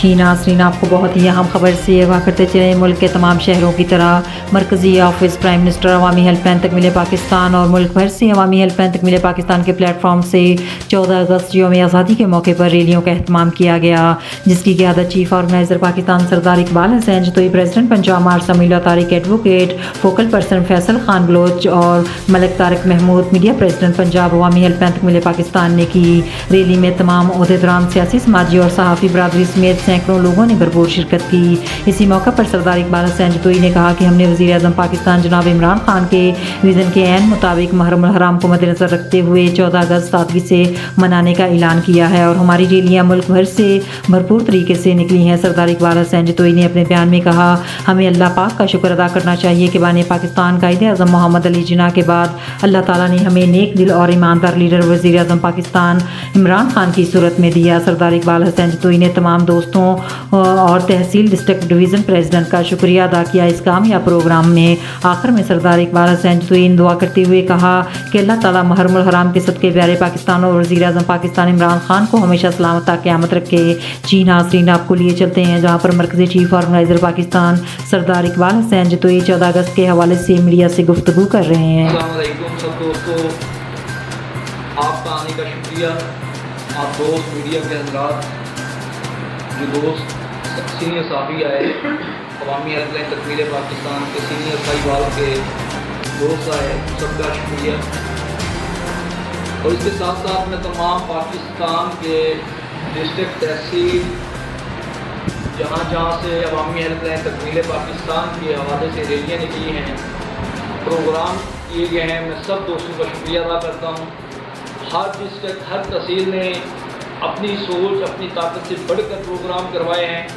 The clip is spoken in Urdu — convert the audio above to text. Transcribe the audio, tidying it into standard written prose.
جی ناظرین، آپ کو بہت ہی اہم خبر سے آگاہ کرتے چلیں۔ ملک کے تمام شہروں کی طرح مرکزی آفس پرائم منسٹر عوامی ہیلپ لائن تکمیل پاکستان اور ملک بھر سے عوامی ہیلپ لائن تکمیل پاکستان کے پلیٹ فارم سے 14 اگست یوم آزادی کے موقع پر ریلیوں کا اہتمام کیا گیا، جس کی قیادت چیف آرگنائزر پاکستان سردار اقبال حسین جتوئی، پریزیڈنٹ پنجاب مارشل میلا Tariq advocate, focal person Faisal Khan Baloch اور ملک طارق محمود، میڈیا پریزیڈنٹ پنجاب عوامی ہیلپ لائن تکمیل پاکستان نے کی۔ ریلی میں تمام عہدیداران، سیاسی، سماجی اور صحافی برادری سمیت سینکڑوں لوگوں نے بھرپور شرکت کی۔ اسی موقع پر سردار اقبال حسین جتوئی نے کہا کہ ہم نے وزیر اعظم پاکستان جناب عمران خان کے وژن کے عین مطابق محرم الحرام کو مد نظر رکھتے ہوئے 14 اگست سادگی سے منانے کا اعلان کیا ہے اور ہماری ریلیاں ملک بھر سے بھرپور طریقے سے نکلی ہیں۔ سردار اقبال حسین جتوئی نے اپنے بیان میں کہا، ہمیں اللہ پاک کا شکر ادا کرنا چاہیے کہ بانی پاکستان قائد اعظم محمد علی جناح کے بعد اللہ تعالیٰ نے ہمیں نیک دل اور ایماندار لیڈر وزیر اعظم پاکستان عمران خان کی صورت میں دیا۔ سردار اقبال حسین جتوئی نے تمام دوستوں اور تحصیل ڈسٹرکٹ ڈویژن پریزیڈنٹ کا شکریہ ادا کیا۔ اس کامیاب پروگرام میں آخر میں سردار اقبال حسین جتوئی نے دعا کرتے ہوئے کہا کہ اللہ تعالیٰ محرم الحرام کے صدقے پیارے پاکستان اور وزیر اعظم پاکستان عمران خان کو ہمیشہ سلامت تا قیامت رکھے۔ جی ناظرین، آپ کو لیے چلتے ہیں جہاں پر مرکزی چیف آرگنائزر پاکستان سردار اقبال حسین جتوئی 14 اگست کے حوالے سے میڈیا سے گفتگو کر رہے ہیں۔ السلام علیکم سب دوستوں، آپ کا آنے کا شکریہ۔ آپ دوست میڈیا کے حضرات، جو دوست سینئر صحافی آئے، عوامی ہیلپ لائن تکمیل پاکستان کے سینئر صاحبال کے دوست آئے، سب کا شکریہ۔ اور اس کے ساتھ ساتھ میں تمام پاکستان کے ڈسٹرکٹ تحصیل جہاں جہاں سے عوامی ہیلپ لائن تکمیل پاکستان کے حوالے سے ریلیاں نکلی ہیں، پروگرام کیے گئے ہیں، میں سب دوستوں کا شکریہ ادا کرتا ہوں۔ ہر ڈسٹرکٹ، ہر تحصیل نے اپنی سوچ، اپنی طاقت سے بڑھ کر پروگرام کروائے ہیں۔